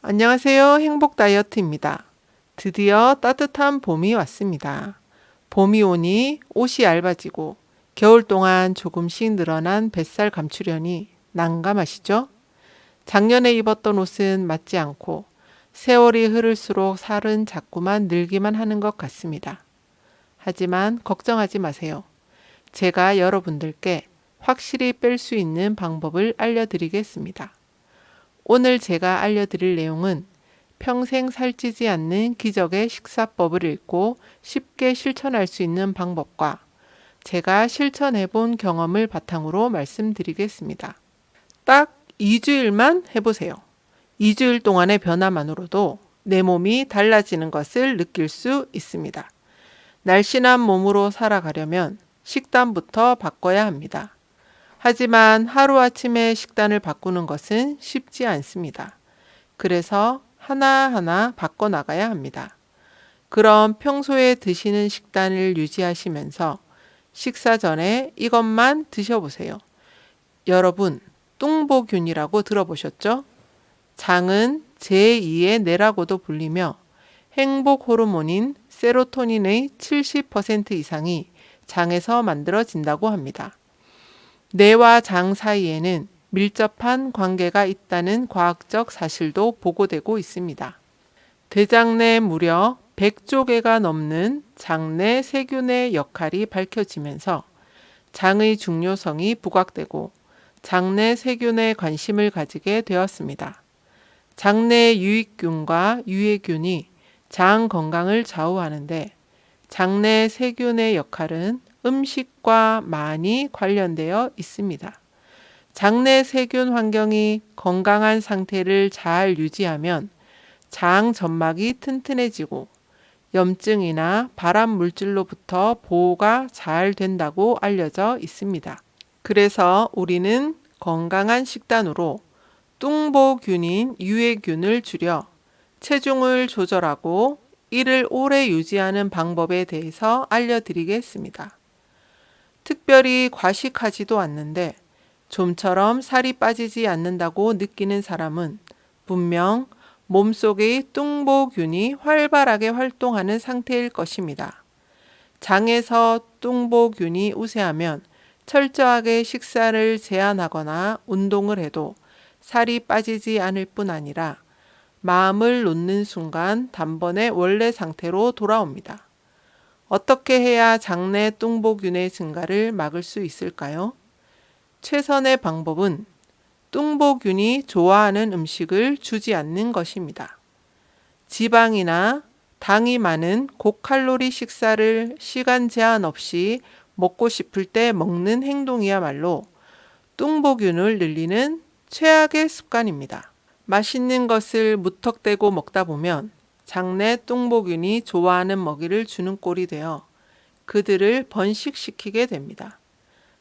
안녕하세요. 행복 다이어트입니다. 드디어 따뜻한 봄이 왔습니다. 봄이 오니 옷이 얇아지고 겨울 동안 조금씩 늘어난 뱃살 감추려니 난감하시죠? 작년에 입었던 옷은 맞지 않고 세월이 흐를수록 살은 자꾸만 늘기만 하는 것 같습니다. 하지만 걱정하지 마세요. 제가 여러분들께 확실히 뺄 수 있는 방법을 알려드리겠습니다. 오늘 제가 알려드릴 내용은 평생 살찌지 않는 기적의 식사법을 읽고 쉽게 실천할 수 있는 방법과 제가 실천해 본 경험을 바탕으로 말씀드리겠습니다. 딱 2주일만 해보세요. 2주일 동안의 변화만으로도 내 몸이 달라지는 것을 느낄 수 있습니다. 날씬한 몸으로 살아가려면 식단부터 바꿔야 합니다. 하지만 하루아침에 식단을 바꾸는 것은 쉽지 않습니다. 그래서 하나하나 바꿔나가야 합니다. 그럼 평소에 드시는 식단을 유지하시면서 식사 전에 이것만 드셔보세요. 여러분, 뚱보균이라고 들어보셨죠? 장은 제2의 뇌라고도 불리며 행복 호르몬인 세로토닌의 70% 이상이 장에서 만들어진다고 합니다. 뇌와 장 사이에는 밀접한 관계가 있다는 과학적 사실도 보고되고 있습니다. 대장 내 무려 100조 개가 넘는 장내 세균의 역할이 밝혀지면서 장의 중요성이 부각되고 장내 세균에 관심을 가지게 되었습니다. 장내 유익균과 유해균이 장 건강을 좌우하는데 장내 세균의 역할은 음식과 많이 관련되어 있습니다. 장내 세균 환경이 건강한 상태를 잘 유지하면 장 점막이 튼튼해지고 염증이나 발암 물질로부터 보호가 잘 된다고 알려져 있습니다. 그래서 우리는 건강한 식단으로 뚱보균인 유해균을 줄여 체중을 조절하고 이를 오래 유지하는 방법에 대해서 알려드리겠습니다. 특별히 과식하지도 않는데 좀처럼 살이 빠지지 않는다고 느끼는 사람은 분명 몸속의 뚱보균이 활발하게 활동하는 상태일 것입니다. 장에서 뚱보균이 우세하면 철저하게 식사를 제한하거나 운동을 해도 살이 빠지지 않을 뿐 아니라 마음을 놓는 순간 단번에 원래 상태로 돌아옵니다. 어떻게 해야 장내 뚱보균의 증가를 막을 수 있을까요? 최선의 방법은 뚱보균이 좋아하는 음식을 주지 않는 것입니다. 지방이나 당이 많은 고칼로리 식사를 시간 제한 없이 먹고 싶을 때 먹는 행동이야말로 뚱보균을 늘리는 최악의 습관입니다. 맛있는 것을 무턱대고 먹다 보면 장내 뚱보균이 좋아하는 먹이를 주는 꼴이 되어 그들을 번식시키게 됩니다.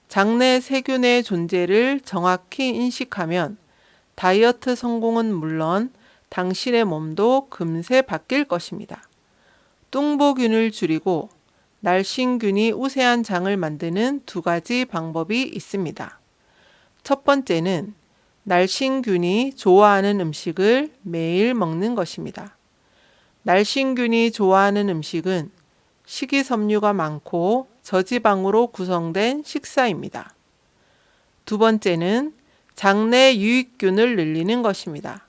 장내 세균의 존재를 정확히 인식하면 다이어트 성공은 물론 당신의 몸도 금세 바뀔 것입니다. 뚱보균을 줄이고 날씬균이 우세한 장을 만드는 두 가지 방법이 있습니다. 첫 번째는 날씬균이 좋아하는 음식을 매일 먹는 것입니다. 날씬균이 좋아하는 음식은 식이섬유가 많고 저지방으로 구성된 식사입니다. 두 번째는 장내 유익균을 늘리는 것입니다.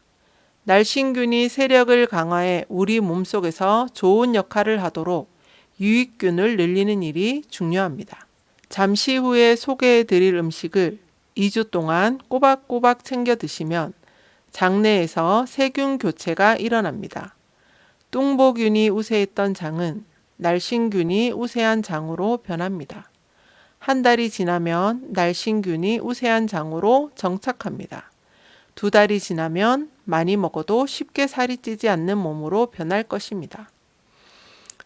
날씬균이 세력을 강화해 우리 몸속에서 좋은 역할을 하도록 유익균을 늘리는 일이 중요합니다. 잠시 후에 소개해 드릴 음식을 2주 동안 꼬박꼬박 챙겨 드시면 장내에서 세균 교체가 일어납니다. 뚱보균이 우세했던 장은 날씬균이 우세한 장으로 변합니다. 한 달이 지나면 날씬균이 우세한 장으로 정착합니다. 2달이 지나면 많이 먹어도 쉽게 살이 찌지 않는 몸으로 변할 것입니다.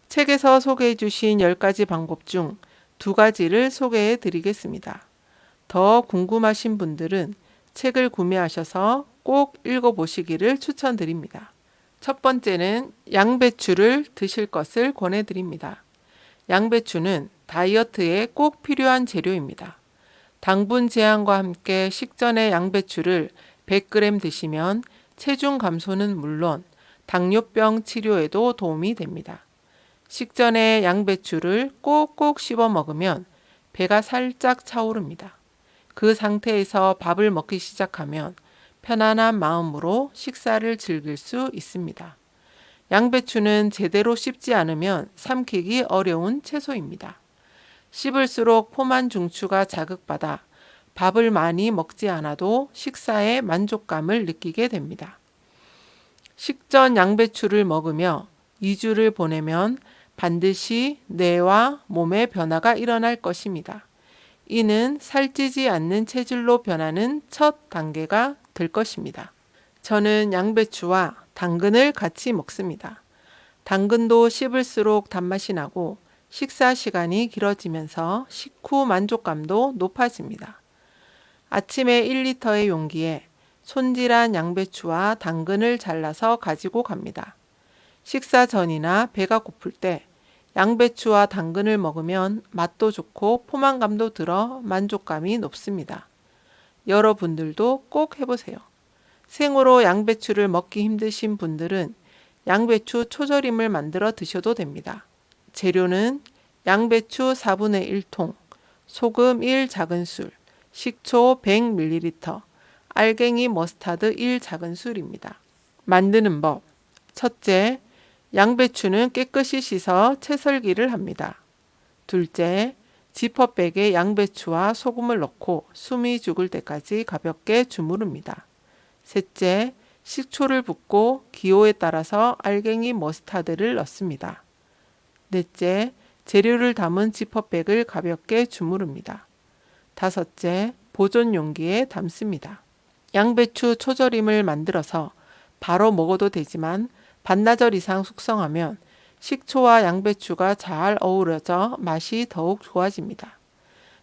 책에서 소개해 주신 10가지 방법 중 2가지를 소개해 드리겠습니다. 더 궁금하신 분들은 책을 구매하셔서 꼭 읽어보시기를 추천드립니다. 첫 번째는 양배추를 드실 것을 권해드립니다. 양배추는 다이어트에 꼭 필요한 재료입니다. 당분 제한과 함께 식전에 양배추를 100g 드시면 체중 감소는 물론 당뇨병 치료에도 도움이 됩니다. 식전에 양배추를 꼭꼭 씹어 먹으면 배가 살짝 차오릅니다. 그 상태에서 밥을 먹기 시작하면 편안한 마음으로 식사를 즐길 수 있습니다. 양배추는 제대로 씹지 않으면 삼키기 어려운 채소입니다. 씹을수록 포만 중추가 자극받아 밥을 많이 먹지 않아도 식사에 만족감을 느끼게 됩니다. 식전 양배추를 먹으며 2주를 보내면 반드시 뇌와 몸의 변화가 일어날 것입니다. 이는 살찌지 않는 체질로 변하는 첫 단계가 될 것입니다. 저는 양배추와 당근을 같이 먹습니다. 당근도 씹을수록 단맛이 나고 식사 시간이 길어지면서 식후 만족감도 높아집니다. 아침에 1리터의 용기에 손질한 양배추와 당근을 잘라서 가지고 갑니다. 식사 전이나 배가 고플 때 양배추와 당근을 먹으면 맛도 좋고 포만감도 들어 만족감이 높습니다. 여러분들도 꼭 해보세요. 생으로 양배추를 먹기 힘드신 분들은 양배추 초절임을 만들어 드셔도 됩니다. 재료는 양배추 4분의 1통, 소금 1 작은술, 식초 100ml, 알갱이 머스타드 1 작은술입니다. 만드는 법. 첫째, 양배추는 깨끗이 씻어 채썰기를 합니다. 둘째, 지퍼백에 양배추와 소금을 넣고 숨이 죽을 때까지 가볍게 주무릅니다. 셋째, 식초를 붓고 기호에 따라서 알갱이 머스타드를 넣습니다. 넷째, 재료를 담은 지퍼백을 가볍게 주무릅니다. 다섯째, 보존 용기에 담습니다. 양배추 초절임을 만들어서 바로 먹어도 되지만 반나절 이상 숙성하면 식초와 양배추가 잘 어우러져 맛이 더욱 좋아집니다.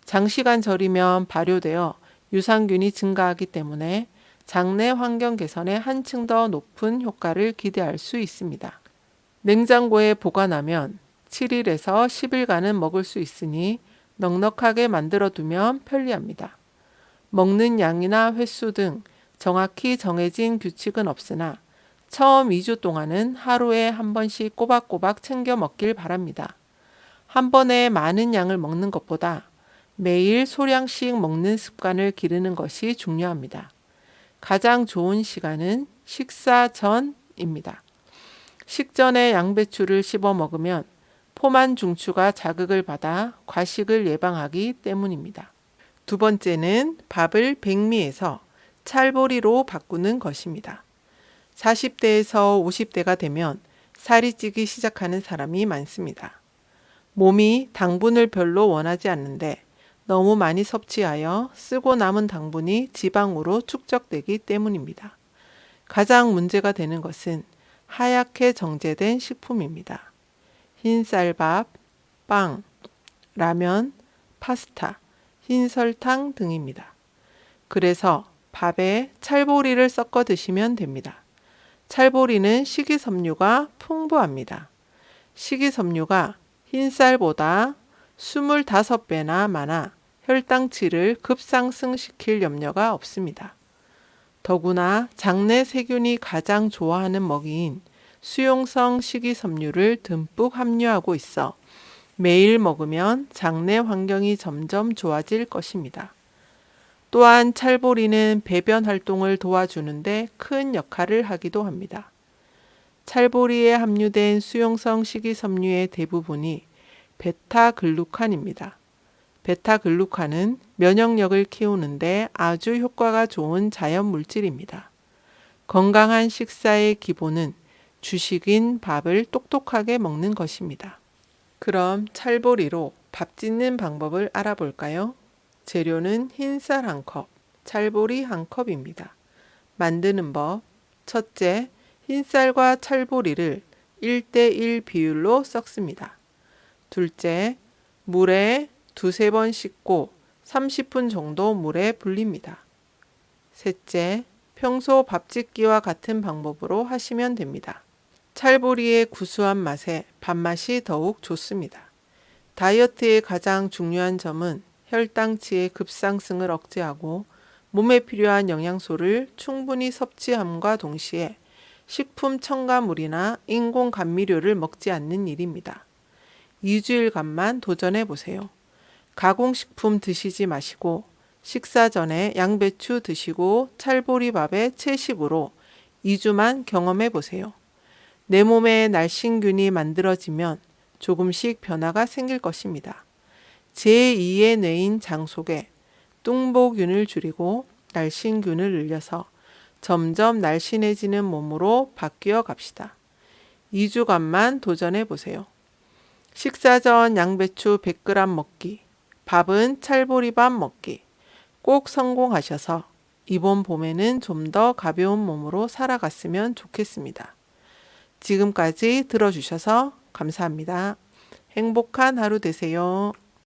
장시간 절이면 발효되어 유산균이 증가하기 때문에 장내 환경 개선에 한층 더 높은 효과를 기대할 수 있습니다. 냉장고에 보관하면 7일에서 10일간은 먹을 수 있으니 넉넉하게 만들어 두면 편리합니다. 먹는 양이나 횟수 등 정확히 정해진 규칙은 없으나 처음 2주 동안은 하루에 한 번씩 꼬박꼬박 챙겨 먹길 바랍니다. 한 번에 많은 양을 먹는 것보다 매일 소량씩 먹는 습관을 기르는 것이 중요합니다. 가장 좋은 시간은 식사 전입니다. 식전에 양배추를 씹어 먹으면 포만 중추가 자극을 받아 과식을 예방하기 때문입니다. 두 번째는 밥을 백미에서 찰보리로 바꾸는 것입니다. 40대에서 50대가 되면 살이 찌기 시작하는 사람이 많습니다. 몸이 당분을 별로 원하지 않는데 너무 많이 섭취하여 쓰고 남은 당분이 지방으로 축적되기 때문입니다. 가장 문제가 되는 것은 하얗게 정제된 식품입니다. 흰쌀밥, 빵, 라면, 파스타, 흰설탕 등입니다. 그래서 밥에 찰보리를 섞어 드시면 됩니다. 찰보리는 식이섬유가 풍부합니다. 식이섬유가 흰쌀보다 25배나 많아 혈당치를 급상승시킬 염려가 없습니다. 더구나 장내 세균이 가장 좋아하는 먹이인 수용성 식이섬유를 듬뿍 함유하고 있어 매일 먹으면 장내 환경이 점점 좋아질 것입니다. 또한 찰보리는 배변 활동을 도와주는데 큰 역할을 하기도 합니다. 찰보리에 함유된 수용성 식이섬유의 대부분이 베타글루칸입니다. 베타글루칸은 면역력을 키우는데 아주 효과가 좋은 자연 물질입니다. 건강한 식사의 기본은 주식인 밥을 똑똑하게 먹는 것입니다. 그럼 찰보리로 밥 짓는 방법을 알아볼까요? 재료는 흰쌀 1컵, 찰보리 1컵입니다. 만드는 법. 첫째, 흰쌀과 찰보리를 1대1 비율로 섞습니다. 둘째, 물에 두세 번 씻고 30분 정도 물에 불립니다. 셋째, 평소 밥 짓기와 같은 방법으로 하시면 됩니다. 찰보리의 구수한 맛에 밥맛이 더욱 좋습니다. 다이어트의 가장 중요한 점은 혈당치의 급상승을 억제하고 몸에 필요한 영양소를 충분히 섭취함과 동시에 식품 첨가물이나 인공 감미료를 먹지 않는 일입니다. 2주일간만 도전해 보세요. 가공식품 드시지 마시고 식사 전에 양배추 드시고 찰보리밥에 채식으로 2주만 경험해 보세요. 내 몸에 날씬균이 만들어지면 조금씩 변화가 생길 것입니다. 제2의 뇌인 장 속에 뚱보균을 줄이고 날씬균을 늘려서 점점 날씬해지는 몸으로 바뀌어 갑시다. 2주간만 도전해 보세요. 식사 전 양배추 100g 먹기, 밥은 찰보리밥 먹기 꼭 성공하셔서 이번 봄에는 좀 더 가벼운 몸으로 살아갔으면 좋겠습니다. 지금까지 들어주셔서 감사합니다. 행복한 하루 되세요.